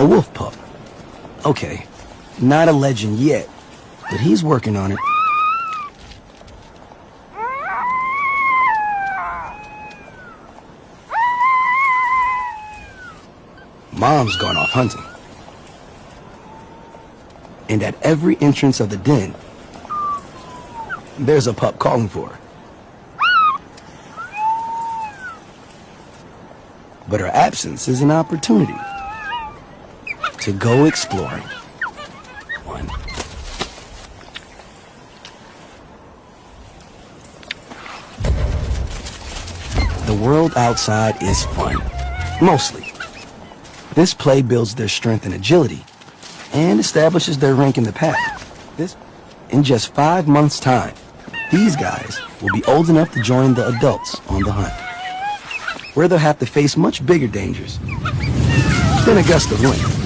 A wolf pup. Okay, not a legend yet, but he's working on it. Mom's gone off hunting. And at every entrance of the den, there's a pup calling for her. But her absence is an opportunity to go exploring. One. The world outside is fun, mostly. This play builds their strength and agility and establishes their rank in the pack. In just 5 months' time, these guys will be old enough to join the adults on the hunt, where they'll have to face much bigger dangers than a gust of wind.